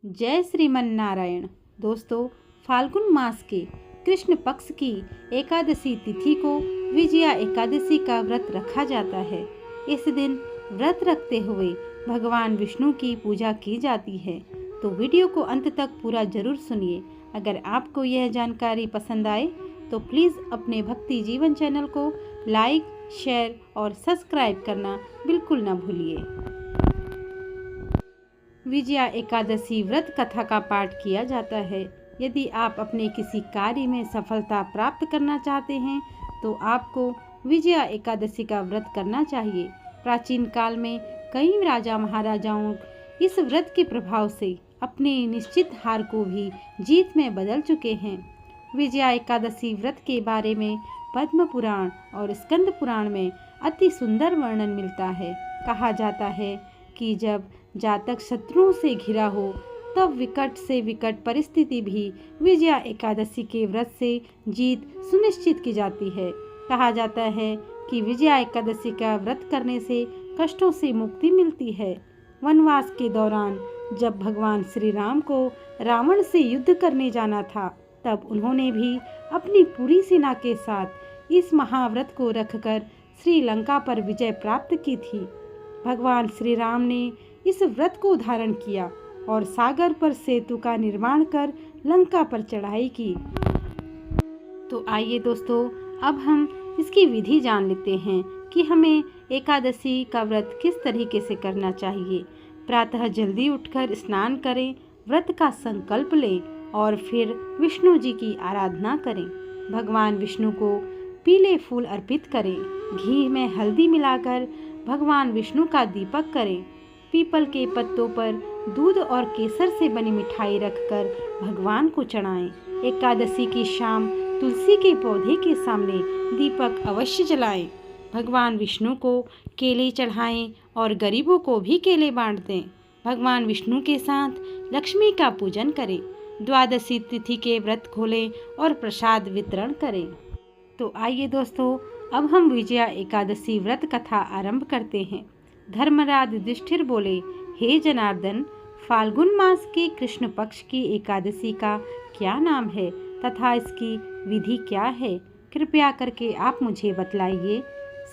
जय श्रीमन नारायण। दोस्तों, फाल्गुन मास के कृष्ण पक्ष की एकादशी तिथि को विजया एकादशी का व्रत रखा जाता है। इस दिन व्रत रखते हुए भगवान विष्णु की पूजा की जाती है। तो वीडियो को अंत तक पूरा जरूर सुनिए। अगर आपको यह जानकारी पसंद आए तो प्लीज़ अपने भक्ति जीवन चैनल को लाइक, शेयर और सब्सक्राइब करना बिल्कुल ना भूलिए। विजया एकादशी व्रत कथा का पाठ किया जाता है। यदि आप अपने किसी कार्य में सफलता प्राप्त करना चाहते हैं तो आपको विजया एकादशी का व्रत करना चाहिए। प्राचीन काल में कई राजा महाराजाओं इस व्रत के प्रभाव से अपने निश्चित हार को भी जीत में बदल चुके हैं। विजया एकादशी व्रत के बारे में पद्म पुराण और स्कंद पुराण में अति सुंदर वर्णन मिलता है। कहा जाता है कि जब जातक शत्रुओं से घिरा हो तब विकट से विकट परिस्थिति भी विजया एकादशी के व्रत से जीत सुनिश्चित की जाती है। कहा जाता है कि विजया एकादशी का व्रत करने से कष्टों से मुक्ति मिलती है। वनवास के दौरान जब भगवान श्री राम को रावण से युद्ध करने जाना था तब उन्होंने भी अपनी पूरी सेना के साथ इस महाव्रत को रखकर श्रीलंका पर विजय प्राप्त की थी। भगवान श्री राम ने इस व्रत को धारण किया और सागर पर सेतु का निर्माण कर लंका पर चढ़ाई की। तो आइए दोस्तों, अब हम इसकी विधि जान लेते हैं कि हमें एकादशी का व्रत किस तरीके से करना चाहिए। प्रातः जल्दी उठकर स्नान करें, व्रत का संकल्प लें और फिर विष्णु जी की आराधना करें। भगवान विष्णु को पीले फूल अर्पित करें। घी में हल्दी मिलाकर भगवान विष्णु का दीपक करें। पीपल के पत्तों पर दूध और केसर से बनी मिठाई रखकर भगवान को चढ़ाएं। एकादशी की शाम तुलसी के पौधे के सामने दीपक अवश्य जलाएं। भगवान विष्णु को केले चढ़ाएं और गरीबों को भी केले बांट दें। भगवान विष्णु के साथ लक्ष्मी का पूजन करें। द्वादशी तिथि के व्रत खोलें और प्रसाद वितरण करें। तो आइए दोस्तों, अब हम विजया एकादशी व्रत कथा आरंभ करते हैं। धर्मराज युधिष्ठिर बोले, हे जनार्दन, फाल्गुन मास के कृष्ण पक्ष की एकादशी का क्या नाम है तथा इसकी विधि क्या है? कृपया करके आप मुझे बतलाइए।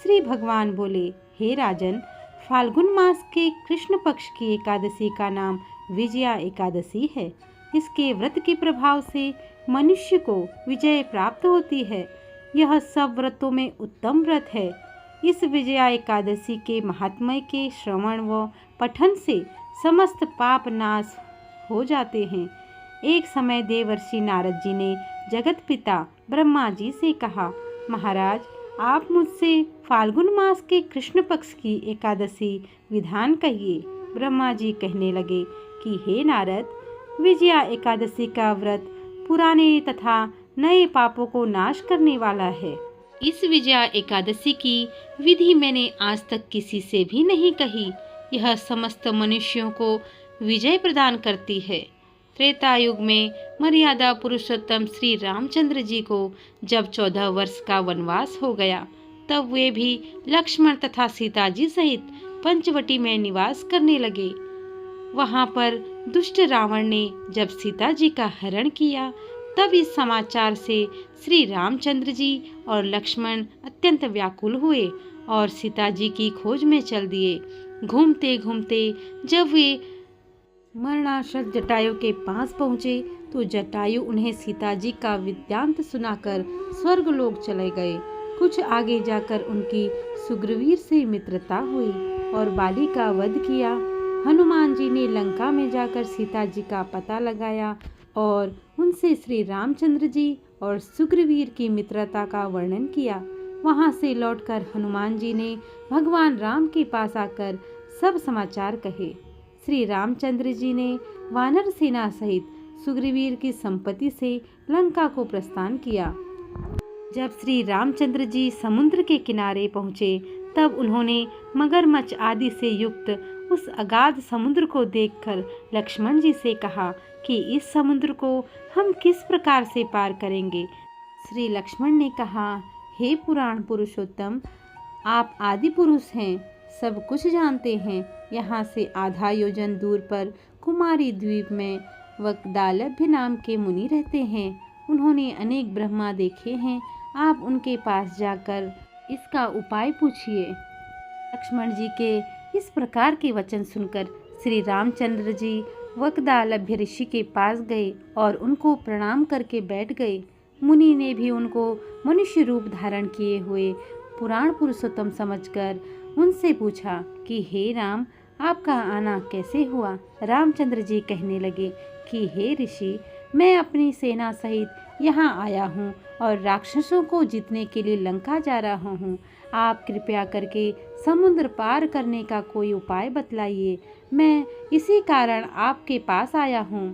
श्री भगवान बोले, हे राजन, फाल्गुन मास के कृष्ण पक्ष की एकादशी का नाम विजया एकादशी है। इसके व्रत के प्रभाव से मनुष्य को विजय प्राप्त होती है। यह सब व्रतों में उत्तम व्रत है। इस विजया एकादशी के महात्म्य के श्रवण व पठन से समस्त पाप नाश हो जाते हैं। एक समय देवर्षि नारद जी ने जगत पिता ब्रह्मा जी से कहा, महाराज, आप मुझसे फाल्गुन मास के कृष्ण पक्ष की एकादशी विधान कहिए। ब्रह्मा जी कहने लगे कि हे नारद, विजया एकादशी का व्रत पुराने तथा नए पापों को नाश करने वाला है। इस विजया एकादशी की विधि मैंने आज तक किसी से भी नहीं कही। यह समस्त मनुष्यों को विजय प्रदान करती है। त्रेता युग में मर्यादा पुरुषोत्तम श्री रामचंद्र जी को जब 14 वर्ष का वनवास हो गया तब वे भी लक्ष्मण तथा सीता जी सहित पंचवटी में निवास करने लगे। वहां पर दुष्ट रावण ने जब सीता जी का हरण किया तब इस समाचार से श्री रामचंद्र जी और लक्ष्मण अत्यंत व्याकुल हुए और सीता जी की खोज में चल दिए। घूमते घूमते जब वे मरणासन्न जटायु के पास पहुँचे तो जटायु उन्हें सीता जी का वृत्तांत सुनाकर स्वर्गलोक चले गए। कुछ आगे जाकर उनकी सुग्रीव से मित्रता हुई और बाली का वध किया। हनुमान जी ने लंका में जाकर सीता जी का पता लगाया और उनसे श्री रामचंद्र जी और सुग्रीव की मित्रता का वर्णन किया। वहां से लौटकर हनुमान जी ने भगवान राम के पास आकर सब समाचार कहे। श्री रामचंद्र जी ने वानर सेना सहित सुग्रीव की संपत्ति से लंका को प्रस्थान किया। जब श्री रामचंद्र जी समुद्र के किनारे पहुँचे तब उन्होंने मगरमच्छ आदि से युक्त उस अगाध समुद्र को देखकर लक्ष्मण जी से कहा कि इस समुद्र को हम किस प्रकार से पार करेंगे। श्री लक्ष्मण ने कहा, हे पुराण पुरुषोत्तम, आप आदि पुरुष हैं, सब कुछ जानते हैं। यहाँ से आधा योजन दूर पर कुमारी द्वीप में वक्दालभ्य नाम के मुनि रहते हैं। उन्होंने अनेक ब्रह्मा देखे हैं। आप उनके पास जाकर इसका उपाय पूछिए। लक्ष्मण जी के इस प्रकार के वचन सुनकर श्री रामचंद्र जी वक्दालभ्य ऋषि के पास गए और उनको प्रणाम करके बैठ गए। मुनि ने भी उनको मनुष्य रूप धारण किए हुए पुराण पुरुषोत्तम समझकर उनसे पूछा कि हे राम, आपका आना कैसे हुआ। रामचंद्र जी कहने लगे कि हे ऋषि, मैं अपनी सेना सहित यहाँ आया हूँ और राक्षसों को जीतने के लिए लंका जा रहा हूँ। आप कृपया करके समुद्र पार करने का कोई उपाय बतलाइए। मैं इसी कारण आपके पास आया हूँ।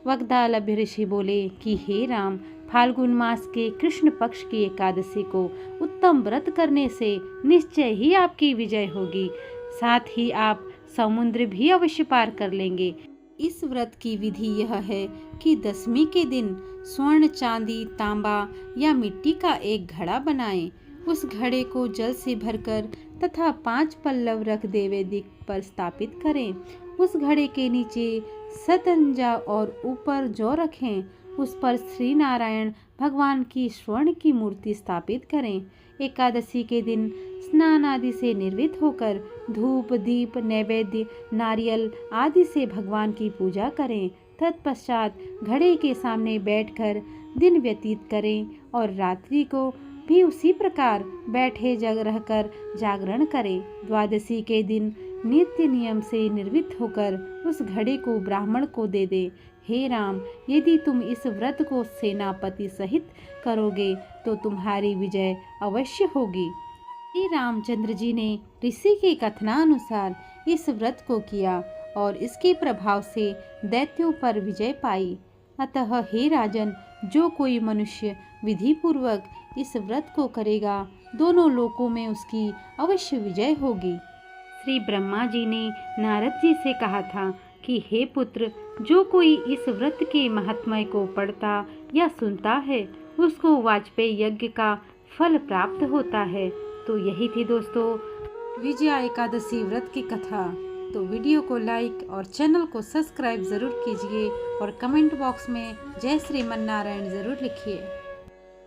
वक्दालभ्य ऋषि बोले कि हे राम, फाल्गुन मास के कृष्ण पक्ष की एकादशी को उत्तम व्रत करने से निश्चय ही आपकी विजय होगी। साथ ही आप समुद्र भी अवश्य पार कर लेंगे। इस व्रत की विधि यह है कि दशमी के दिन स्वर्ण, चांदी, तांबा या मिट्टी का एक घड़ा बनाएं। उस घड़े को जल से भरकर तथा 5 पल्लव रख देवे दिक पर स्थापित करें। उस घड़े के नीचे सतंजा और ऊपर जौ रखें। उस पर श्री नारायण भगवान की स्वर्ण की मूर्ति स्थापित करें। एकादशी के दिन स्नान आदि से निर्वित होकर धूप, दीप, नैवेद्य, नारियल आदि से भगवान की पूजा करें। तत्पश्चात घड़े के सामने बैठकर दिन व्यतीत करें और रात्रि को भी उसी प्रकार बैठे जग रहकर जागरण करें। द्वादशी के दिन नित्य नियम से निर्वित होकर उस घड़े को ब्राह्मण को दे दे। हे राम, यदि तुम इस व्रत को सेनापति सहित करोगे तो तुम्हारी विजय अवश्य होगी। श्री रामचंद्र जी ने ऋषि के कथनानुसार इस व्रत को किया और इसके प्रभाव से दैत्यों पर विजय पाई। अतः हे राजन, जो कोई मनुष्य विधि पूर्वक इस व्रत को करेगा, दोनों लोकों में उसकी अवश्य विजय होगी। श्री ब्रह्मा जी ने नारद जी से कहा था कि हे पुत्र, जो कोई इस व्रत के महात्म्य को पढ़ता या सुनता है, उसको वाजपेयी यज्ञ का फल प्राप्त होता है। तो यही थी दोस्तों विजया एकादशी व्रत की कथा। तो वीडियो को लाइक और चैनल को सब्सक्राइब ज़रूर कीजिए और कमेंट बॉक्स में जय श्रीमन नारायण ज़रूर लिखिए।